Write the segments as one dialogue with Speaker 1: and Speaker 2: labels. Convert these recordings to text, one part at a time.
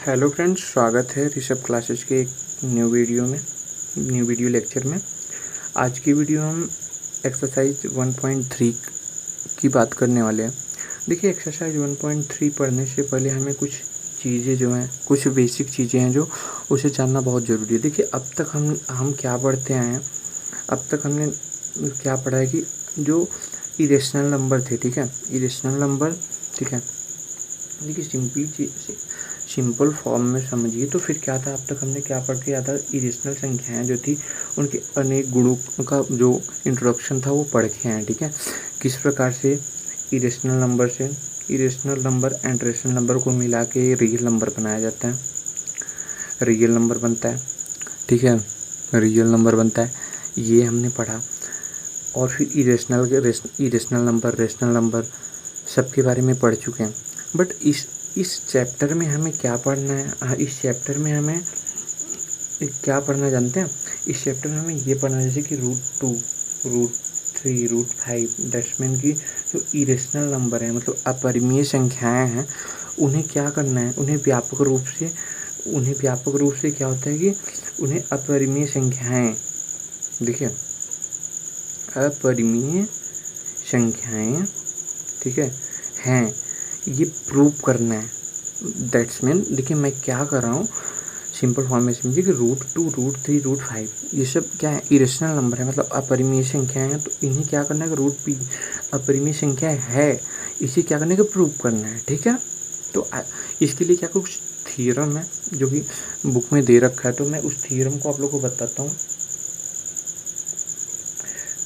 Speaker 1: Hello friends, स्वागत है Rishabh classes के एक न्यू वीडियो लेक्चर में। आज की वीडियो हम एक्सरसाइज 1.3 की बात करने वाले हैं। देखिए, एक्सरसाइज 1.3 पढ़ने से पहले हमें कुछ चीज़ें जो हैं, कुछ बेसिक चीज़ें हैं जो उसे जानना बहुत ज़रूरी है। देखिए, अब तक हम क्या पढ़ते आए हैं। अब तक हमने क्या पढ़ा है कि जो इरेशनल नंबर थे, ठीक है, इरेशनल नंबर, ठीक है। देखिए, सिंपल फॉर्म में समझिए तो फिर क्या था, अब तक हमने क्या पढ़ के आया था, इरेशनल संख्याएं जो थी उनके अनेक गुणों का जो इंट्रोडक्शन था वो पढ़ के आए, ठीक है। किस प्रकार से irrational number and rational number को मिला के रियल नंबर बनाया जाता है, रियल नंबर बनता है, ठीक है, रियल नंबर बनता है, ये हमने पढ़ा। और फिर इरेशनल नंबर, रेशनल नंबर सबके बारे में पढ़ चुके हैं। बट इस चैप्टर में हमें क्या पढ़ना है, इस चैप्टर में हमें क्या पढ़ना जानते हैं। इस चैप्टर में हमें ये पढ़ना है जैसे कि √2, √3, √5 दैट्समीन की जो इरेशनल नंबर है, मतलब अपरिमेय संख्याएं हैं, उन्हें क्या करना है, उन्हें व्यापक रूप से क्या होता है कि उन्हें अपरिमेय संख्याएं, देखिए, अपरिमेय संख्याएं, ठीक है, ये प्रूव करना है। दैट्स मीन, देखिए मैं क्या कर रहा हूँ, सिंपल फॉर्म में समझिए कि √2, √3, √5 ये सब क्या है, इरेशनल नंबर है, मतलब अपरिमेय संख्याएं हैं। तो इन्हें क्या करना है, √p अपरिमेय संख्या है, इसे क्या करना है, प्रूव करना है, ठीक है। तो इसके लिए क्या कुछ थ्योरम है जो कि बुक में दे रखा है, तो मैं उस थ्योरम को आप लोगों को बताता हूँ।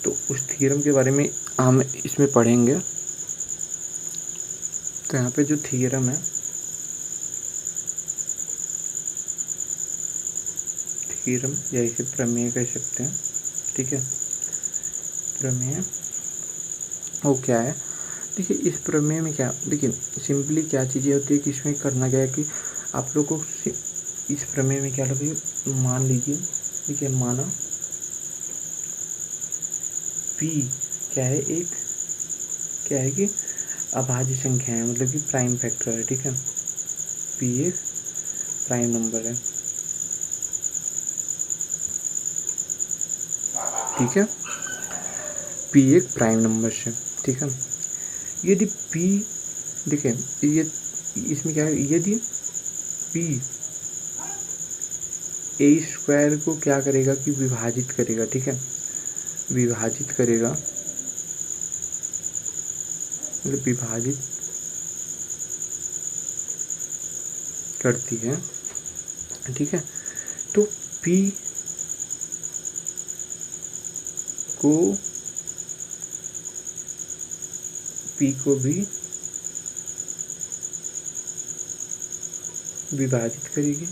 Speaker 1: तो उस थ्योरम के बारे में हम इसमें पढ़ेंगे। तो यहाँ पे जो थ्योरम है, थ्योरम या इसे प्रमेय कह सकते हैं, ठीक है। प्रमेय वो क्या है, देखिए इस प्रमेय में क्या, देखिए सिंपली क्या चीज़ें होती है कि इसमें करना क्या है कि आप लोग को इस प्रमेय में क्या लगे, मान लीजिए, देखिए माना p क्या है, एक क्या है कि अभाज्य संख्या है, मतलब कि प्राइम फैक्टर है, ठीक है। p एक प्राइम नंबर है, ठीक है, p एक प्राइम नंबर से, ठीक है। यदि p, देखिए ये इसमें क्या है, यदि p a² को क्या करेगा कि विभाजित करेगा, ठीक है, विभाजित करेगा, मतलब विभाजित करती है, ठीक है। तो p को भी विभाजित करेगी,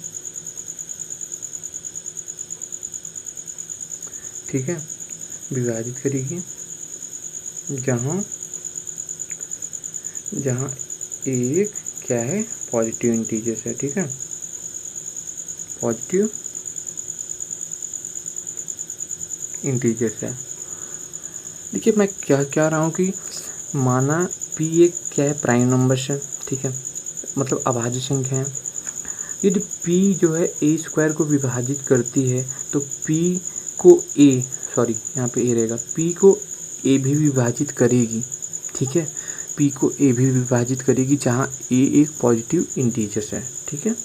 Speaker 1: ठीक है, विभाजित करेगी, जहाँ एक क्या है, पॉजिटिव इंटीजर्स है, ठीक है, पॉजिटिव इंटीजर्स है। देखिए मैं क्या कह रहा हूँ कि माना p एक क्या है, प्राइम नंबर है, ठीक है, मतलब अभाज्य संख्या है। यदि p जो है a² को विभाजित करती है तो p को यहाँ पे a रहेगा, p को a भी विभाजित करेगी, ठीक है, p को a भी विभाजित करेगी जहाँ a एक पॉजिटिव इंटीजर है, ठीक है।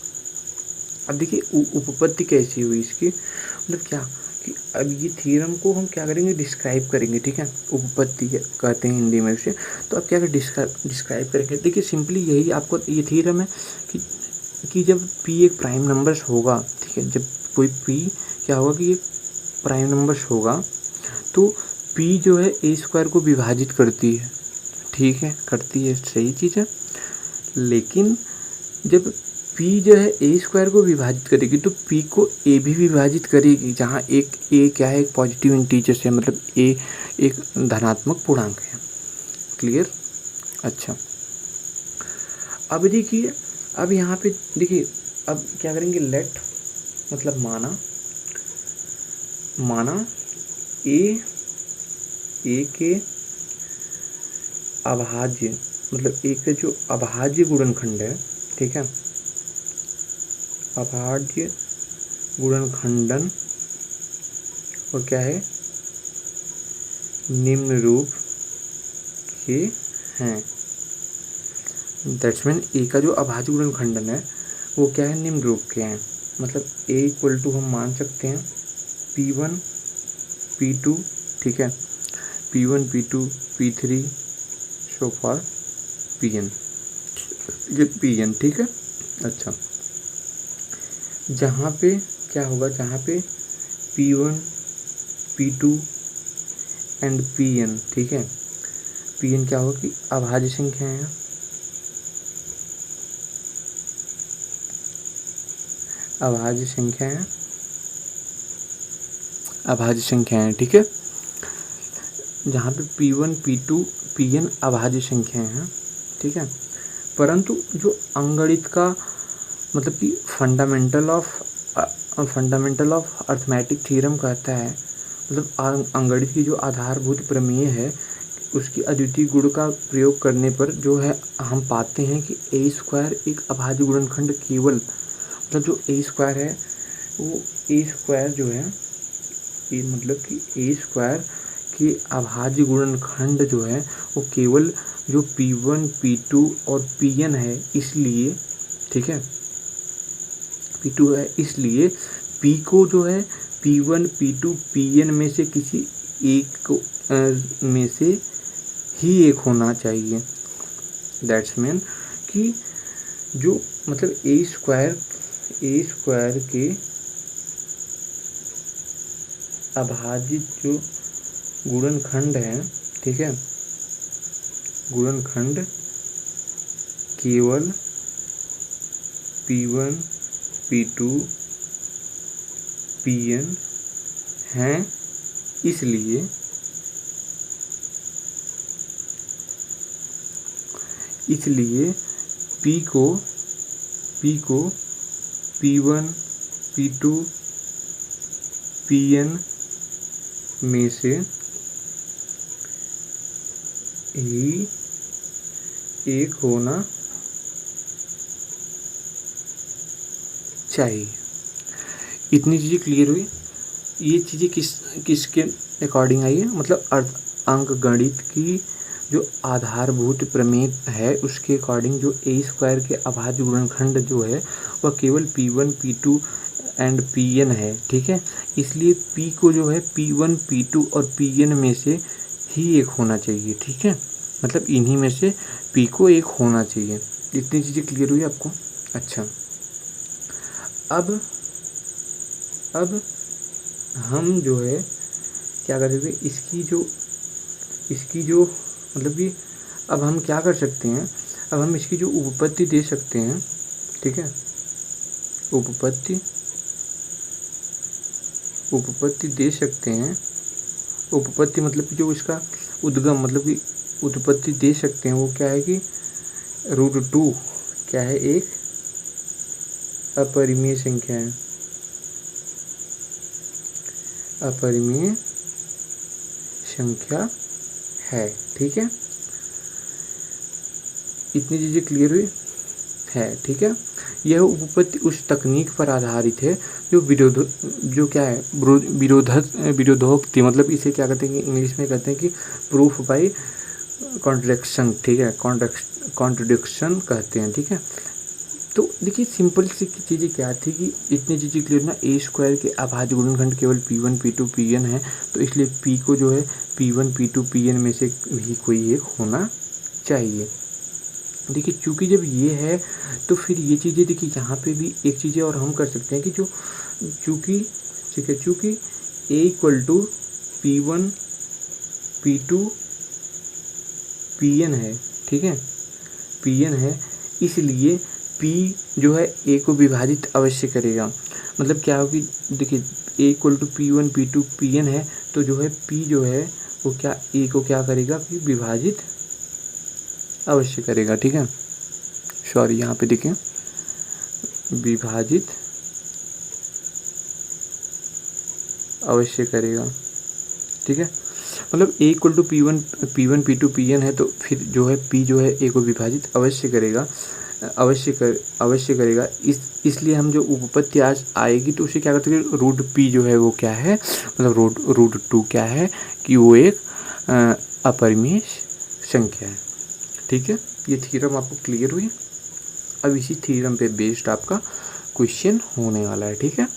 Speaker 1: अब देखिए उपपत्ति कैसी हुई इसकी, मतलब क्या कि अब ये थ्योरम को हम क्या करेंगे, डिस्क्राइब करेंगे, ठीक है, उपपत्ति कहते हैं हिंदी में उसे। तो अब क्या डिस्क्राइब करेंगे, देखिए सिंपली यही आपको ये थ्योरम है कि जब p एक प्राइम नंबर्स होगा, ठीक है, जब कोई p क्या होगा कि एक प्राइम नंबर्स होगा तो p जो है a² को विभाजित करती है, ठीक है, करती है, सही चीज़ है। लेकिन जब p जो है a² को विभाजित करेगी तो p को a भी विभाजित करेगी जहाँ एक a क्या है, एक पॉजिटिव इंटीजर है, मतलब a एक धनात्मक पूर्णांक है। क्लियर, अच्छा। अब देखिए, अब यहाँ पे देखिए, अब क्या करेंगे, लेट, मतलब माना ए के अभाज्य, मतलब ए का जो अभाज्य गुणनखंड है, ठीक है, अभाज्य गुणनखंडन और क्या है, निम्न रूप के हैं। दैट्स मीन ए का जो अभाज्य गुणनखंडन है वो क्या है, निम्न रूप के हैं। मतलब ए इक्वल टू हम मान सकते हैं P1 P2, ठीक है, P1 P2 P3 so for Pn, ये Pn, ठीक है। अच्छा, जहाँ पे क्या होगा, जहाँ पे P1 P2 एंड Pn, ठीक है, Pn क्या होगा कि अभाज्य संख्या है, अभाज्य संख्या है, अभाज्य संख्या है, ठीक है। जहाँ पे P1 P2 Pn अभाज्य संख्याएं हैं, ठीक है। परंतु जो अंगणित का मतलब कि फंडामेंटल ऑफ अर्थमेटिक थ्योरम कहता है, मतलब अंगणित की जो आधारभूत प्रमेय है उसकी अद्वितीय गुण का प्रयोग करने पर जो है हम पाते हैं कि ए स्क्वायर एक अभाज्य गुणनखंड केवल, मतलब जो ए स्क्वायर है वो ए स्क्वायर जो है ये, मतलब कि ए स्क्वायर के अभाज्य गुणनखंड जो है वो केवल जो P1 P2 और Pn है, इसलिए, ठीक है, P2 है, इसलिए P को जो है P1 P2 Pn में से किसी एक में से ही एक होना चाहिए। दैट्स मीन कि जो मतलब ए स्क्वायर के अभाज्य जो गुणनखंड है, ठीक है, गुणनखंड केवल P1 P2 Pn हैं, इसलिए P को P1 P2 Pn में से ही एक होना चाहिए। इतनी चीज़ें क्लियर हुई। ये चीज़ें किसके अकॉर्डिंग आई है, मतलब अंकगणित की जो आधारभूत प्रमेय है उसके अकॉर्डिंग जो ए स्क्वायर के अभाज्य गुणनखंड जो है वह केवल P1 P2 एंड Pn है, ठीक है। इसलिए P को जो है P1 P2 और Pn में से ही एक होना चाहिए, ठीक है, मतलब इन्हीं में से P को एक होना चाहिए। इतनी चीज़ें क्लियर हुई आपको। अच्छा, अब हम जो है क्या कर सकते हैं, इसकी जो मतलब कि अब हम क्या कर सकते हैं, अब हम इसकी जो उपपत्ति दे सकते हैं, ठीक है, उपपत्ति दे सकते हैं। उपपत्ति मतलब कि जो इसका उद्गम मतलब कि उत्पत्ति दे सकते हैं वो क्या है कि √2 क्या है, एक अपरिमेय संख्या है, अपरिमेय संख्या है, ठीक है। इतनी चीज़ें क्लियर हुई है, ठीक है। यह उपपत्ति उस तकनीक पर आधारित है जो विरोधोक्ति, मतलब इसे क्या कहते हैं कि इंग्लिश में कहते हैं कि प्रूफ बाय कॉन्ट्रडिक्शन, ठीक है, कॉन्ट्रडिक्शन कहते हैं, ठीक है। तो देखिए सिंपल सी चीज़ें क्या थी कि इतनी चीज़ें क्लियर ना, ए स्क्वायर के अभाज्य गुणनखंड केवल P1 P2 Pn है, तो इसलिए P को जो है P1 P2 Pn में से भी कोई एक होना चाहिए। देखिए चूँकि जब ये है तो फिर ये चीज़ें देखिए यहाँ पे भी एक चीज़ें और हम कर सकते हैं कि जो चूँकि ठीक है, चूँकि A equal to P1 P2 Pn है, ठीक है, Pn है, इसलिए P जो है A को विभाजित अवश्य करेगा। मतलब क्या होगी, देखिए A equal to P1 P2 Pn है, तो जो है P जो है वो क्या A को क्या करेगा कि विभाजित अवश्य करेगा, ठीक है। सॉरी यहाँ पे देखें, विभाजित अवश्य करेगा, ठीक है। मतलब A equal to P1 P2 Pn है, तो फिर जो है P जो है A को विभाजित अवश्य करेगा। अवश्य करेगा। इसलिए हम जो उपपत्ति आज आएगी तो उसे क्या करते हैं, रूट पी जो है वो क्या है, मतलब रूट टू क्या है कि वो एक अपरिमेय संख्या है। ठीक है, ये थ्योरम आपको क्लियर हुई। अब इसी थ्योरम पे बेस्ड आपका क्वेश्चन होने वाला है। ठीक है।